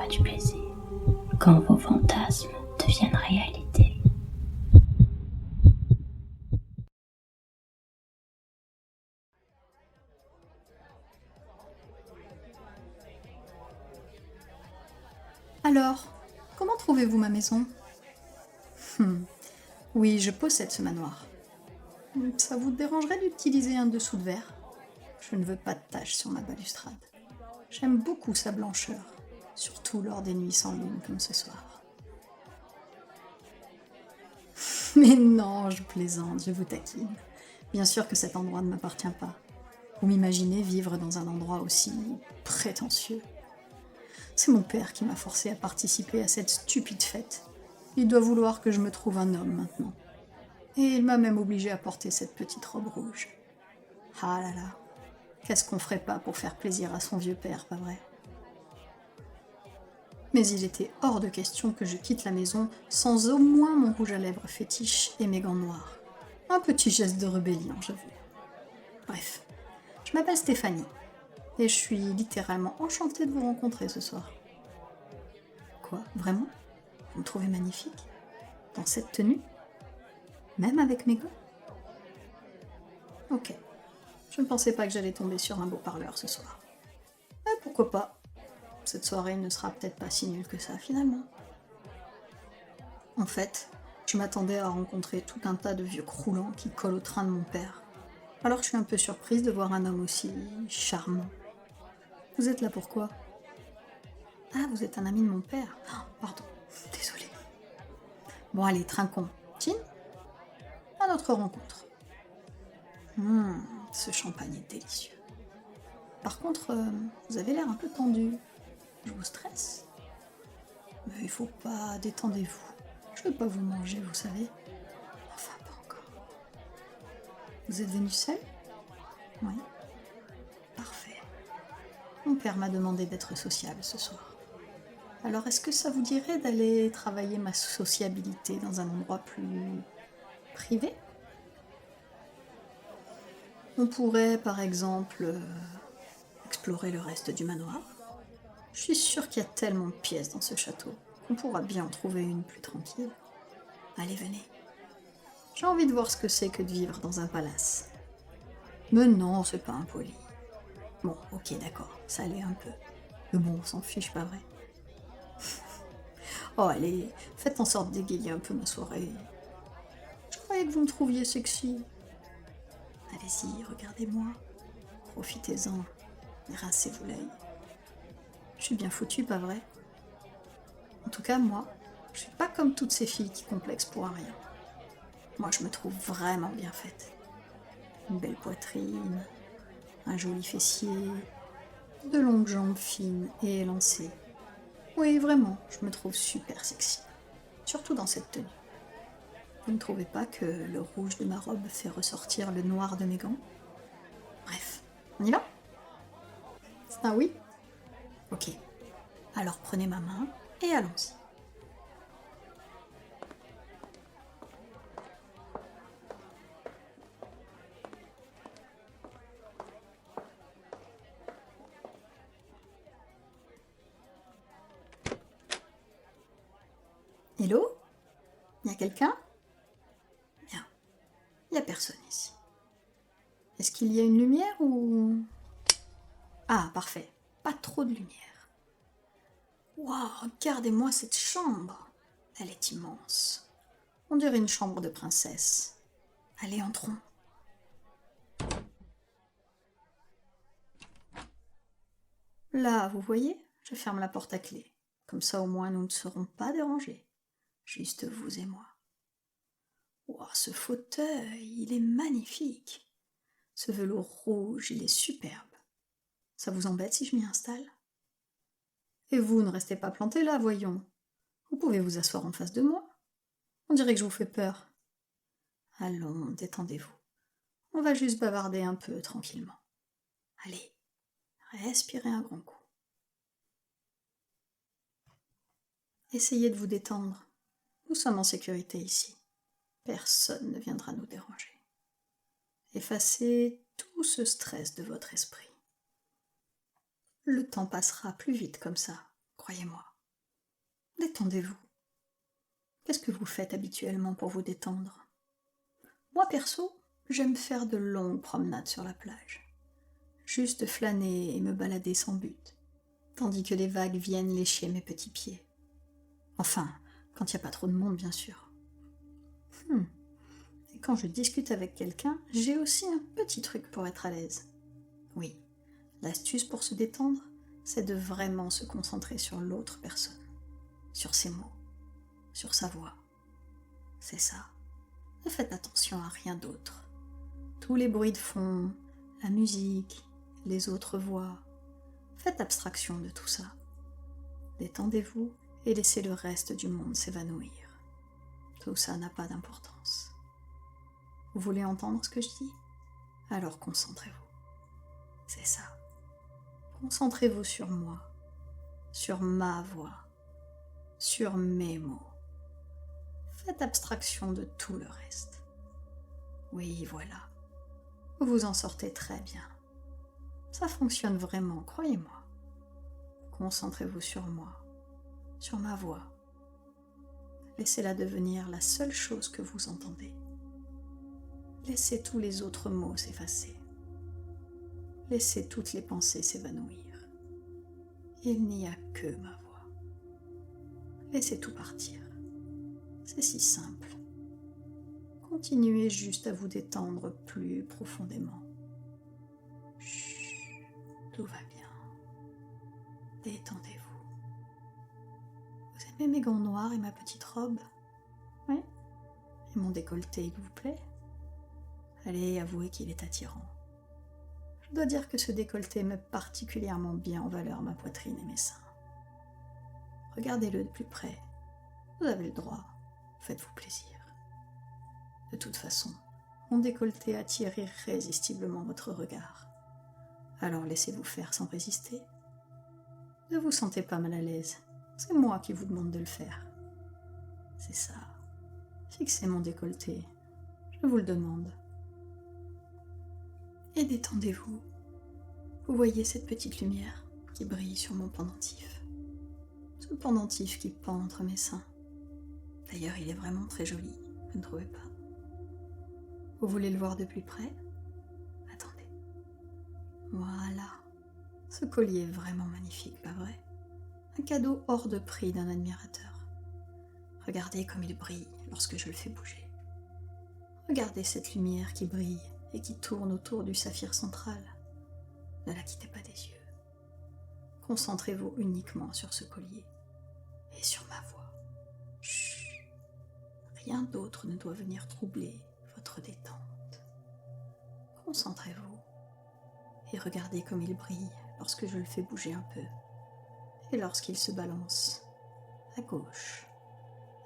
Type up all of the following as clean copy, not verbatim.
joie, du plaisir, quand vos fantasmes deviennent réalité. Alors, comment trouvez-vous ma maison? Oui, je possède ce manoir. Ça vous dérangerait d'utiliser un dessous de verre? Je ne veux pas de taches sur ma balustrade. J'aime beaucoup sa blancheur, surtout lors des nuits sans lune comme ce soir. Mais non, je plaisante, je vous taquine. Bien sûr que cet endroit ne m'appartient pas. Vous m'imaginez vivre dans un endroit aussi prétentieux. C'est mon père qui m'a forcé à participer à cette stupide fête. Il doit vouloir que je me trouve un homme maintenant. Et il m'a même obligé à porter cette petite robe rouge. Ah là là, qu'est-ce qu'on ferait pas pour faire plaisir à son vieux père, pas vrai? Mais il était hors de question que je quitte la maison sans au moins mon rouge à lèvres fétiche et mes gants noirs. Un petit geste de rébellion, j'avoue. Bref, je m'appelle Stéphanie et je suis littéralement enchantée de vous rencontrer ce soir. Quoi, vraiment? Vous me trouvez magnifique? Dans cette tenue? Même avec mes gants? Ok, je ne pensais pas que j'allais tomber sur un beau parleur ce soir. Mais pourquoi pas? Cette soirée ne sera peut-être pas si nulle que ça finalement. En fait, je m'attendais à rencontrer tout un tas de vieux croulants qui collent au train de mon père. Alors je suis un peu surprise de voir un homme aussi charmant. Vous êtes là pourquoi? Ah, vous êtes un ami de mon père. Oh, pardon, désolée. Bon allez, trinquons. Chin, à notre rencontre. Ce champagne est délicieux. Par contre, vous avez l'air un peu tendu. Je vous stresse? Mais il faut pas, détendez-vous. Je veux pas vous manger, vous savez. Enfin, pas encore. Vous êtes venu seul? Oui. Parfait. Mon père m'a demandé d'être sociable ce soir. Alors, est-ce que ça vous dirait d'aller travailler ma sociabilité dans un endroit plus privé? On pourrait, par exemple, explorer le reste du manoir. Je suis sûre qu'il y a tellement de pièces dans ce château qu'on pourra bien en trouver une plus tranquille. Allez, venez. J'ai envie de voir ce que c'est que de vivre dans un palace. Mais non, c'est pas impoli. Bon, ok, d'accord, ça allait un peu. Mais bon, on s'en fiche, pas vrai? Oh, allez, faites en sorte d'égayer un peu ma soirée. Je croyais que vous me trouviez sexy. Allez-y, regardez-moi. Profitez-en. Rincez-vous l'œil. Je suis bien foutue, pas vrai? En tout cas, moi, je suis pas comme toutes ces filles qui complexent pour un rien. Moi, je me trouve vraiment bien faite. Une belle poitrine, un joli fessier, de longues jambes fines et élancées. Oui, vraiment, je me trouve super sexy. Surtout dans cette tenue. Vous ne trouvez pas que le rouge de ma robe fait ressortir le noir de mes gants? Bref, on y va? C'est un oui? Ok. Alors prenez ma main et allons-y. Hello? Y a quelqu'un? Bien. Y a personne ici. Est-ce qu'il y a une lumière ou... Ah, parfait. Pas trop de lumière. Waouh, regardez-moi cette chambre. Elle est immense. On dirait une chambre de princesse. Allez, entrons. Là, vous voyez, je ferme la porte à clé. Comme ça, au moins, nous ne serons pas dérangés. Juste vous et moi. Wow, ce fauteuil, il est magnifique. Ce velours rouge, il est superbe. Ça vous embête si je m'y installe? Et vous, ne restez pas planté là, voyons. Vous pouvez vous asseoir en face de moi. On dirait que je vous fais peur. Allons, détendez-vous. On va juste bavarder un peu tranquillement. Allez, respirez un grand coup. Essayez de vous détendre. Nous sommes en sécurité ici. Personne ne viendra nous déranger. Effacez tout ce stress de votre esprit. Le temps passera plus vite comme ça, croyez-moi. Détendez-vous. Qu'est-ce que vous faites habituellement pour vous détendre? Moi perso, j'aime faire de longues promenades sur la plage. Juste flâner et me balader sans but, tandis que les vagues viennent lécher mes petits pieds. Enfin, quand il n'y a pas trop de monde, bien sûr. Et quand je discute avec quelqu'un, j'ai aussi un petit truc pour être à l'aise. Oui, l'astuce pour se détendre, c'est de vraiment se concentrer sur l'autre personne, sur ses mots, sur sa voix. C'est ça. Ne faites attention à rien d'autre. Tous les bruits de fond, la musique, les autres voix. Faites abstraction de tout ça. Détendez-vous et laissez le reste du monde s'évanouir. Tout ça n'a pas d'importance. Vous voulez entendre ce que je dis? Alors concentrez-vous. C'est ça. Concentrez-vous sur moi, sur ma voix, sur mes mots. Faites abstraction de tout le reste. Oui, voilà. Vous en sortez très bien. Ça fonctionne vraiment, croyez-moi. Concentrez-vous sur moi, sur ma voix. Laissez-la devenir la seule chose que vous entendez. Laissez tous les autres mots s'effacer. Laissez toutes les pensées s'évanouir. Il n'y a que ma voix. Laissez tout partir. C'est si simple. Continuez juste à vous détendre plus profondément. Chut, tout va bien. Détendez-vous. Vous aimez mes gants noirs et ma petite robe? Oui? Et mon décolleté, il vous plaît? Allez, avouez qu'il est attirant. Je dois dire que ce décolleté met particulièrement bien en valeur ma poitrine et mes seins. Regardez-le de plus près. Vous avez le droit. Faites-vous plaisir. De toute façon, mon décolleté attire irrésistiblement votre regard. Alors laissez-vous faire sans résister. Ne vous sentez pas mal à l'aise. C'est moi qui vous demande de le faire. C'est ça. Fixez mon décolleté. Je vous le demande. Et détendez-vous. Vous voyez cette petite lumière qui brille sur mon pendentif. Ce pendentif qui pend entre mes seins. D'ailleurs, il est vraiment très joli, vous ne trouvez pas? Vous voulez le voir de plus près? Attendez. Voilà. Ce collier est vraiment magnifique, pas vrai? Un cadeau hors de prix d'un admirateur. Regardez comme il brille lorsque je le fais bouger. Regardez cette lumière qui brille et qui tourne autour du saphir central. Ne la quittez pas des yeux. Concentrez-vous uniquement sur ce collier et sur ma voix. Chut. Rien d'autre ne doit venir troubler votre détente. Concentrez-vous et regardez comme il brille lorsque je le fais bouger un peu et lorsqu'il se balance à gauche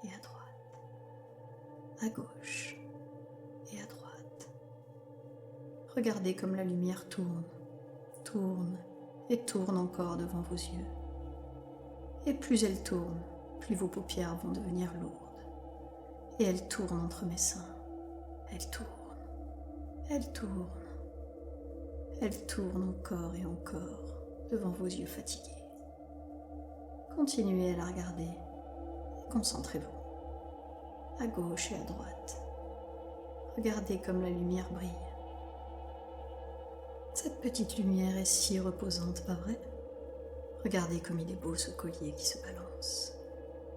et à droite, à gauche et à droite. Regardez comme la lumière tourne, tourne et tourne encore devant vos yeux. Et plus elle tourne, plus vos paupières vont devenir lourdes. Et elle tourne entre mes seins. Elle tourne, elle tourne, elle tourne encore et encore devant vos yeux fatigués. Continuez à la regarder et concentrez-vous. À gauche et à droite. Regardez comme la lumière brille. Cette petite lumière est si reposante, pas vrai? Regardez comme il est beau ce collier qui se balance.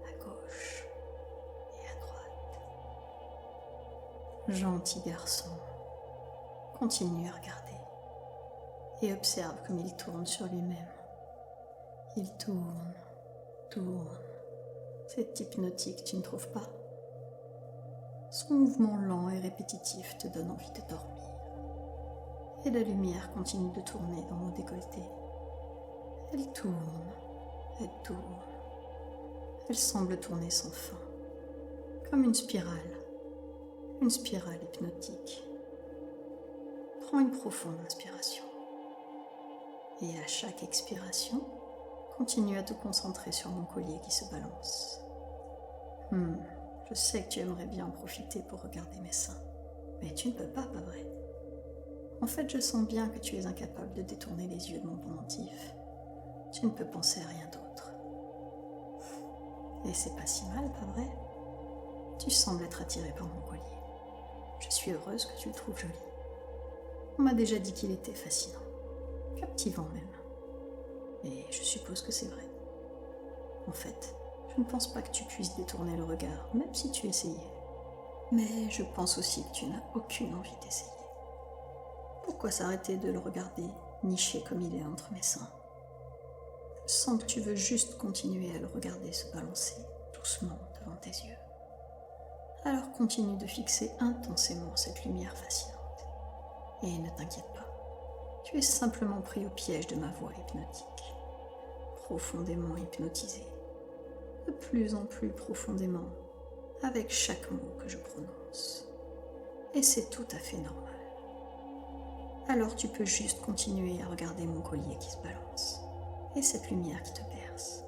À gauche et à droite. Gentil garçon, continue à regarder et observe comme il tourne sur lui-même. Il tourne, tourne. C'est hypnotique, tu ne trouves pas? Son mouvement lent et répétitif te donne envie de dormir. Et la lumière continue de tourner dans mon décolleté. Elle tourne, elle tourne. Elle semble tourner sans fin, comme une spirale hypnotique. Prends une profonde inspiration. Et à chaque expiration, continue à te concentrer sur mon collier qui se balance. Je sais que tu aimerais bien en profiter pour regarder mes seins, mais tu ne peux pas, pas vrai? En fait, je sens bien que tu es incapable de détourner les yeux de mon pendentif. Tu ne peux penser à rien d'autre. Et c'est pas si mal, pas vrai? Tu sembles être attiré par mon collier. Je suis heureuse que tu le trouves joli. On m'a déjà dit qu'il était fascinant, captivant même. Et je suppose que c'est vrai. En fait, je ne pense pas que tu puisses détourner le regard, même si tu essayais. Mais je pense aussi que tu n'as aucune envie d'essayer. Pourquoi s'arrêter de le regarder, niché comme il est entre mes seins? Je sens que tu veux juste continuer à le regarder se balancer doucement devant tes yeux. Alors continue de fixer intensément cette lumière fascinante. Et ne t'inquiète pas, tu es simplement pris au piège de ma voix hypnotique. Profondément hypnotisé, de plus en plus profondément, avec chaque mot que je prononce. Et c'est tout à fait normal. Alors tu peux juste continuer à regarder mon collier qui se balance, et cette lumière qui te berce.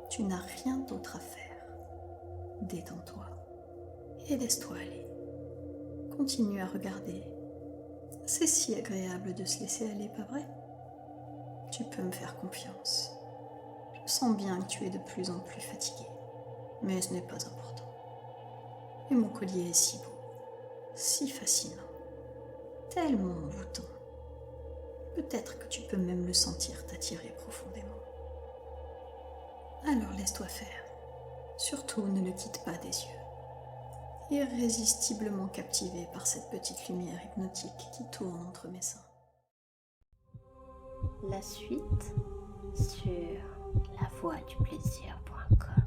Tu n'as rien d'autre à faire. Détends-toi et laisse-toi aller. Continue à regarder. C'est si agréable de se laisser aller, pas vrai? Tu peux me faire confiance. Je sens bien que tu es de plus en plus fatigué, mais ce n'est pas important. Et mon collier est si beau, si fascinant, tellement envoûtant. Peut-être que tu peux même le sentir t'attirer profondément. Alors laisse-toi faire. Surtout ne le quitte pas des yeux. Irrésistiblement captivé par cette petite lumière hypnotique qui tourne entre mes seins. La suite sur lavoixduplaisir.com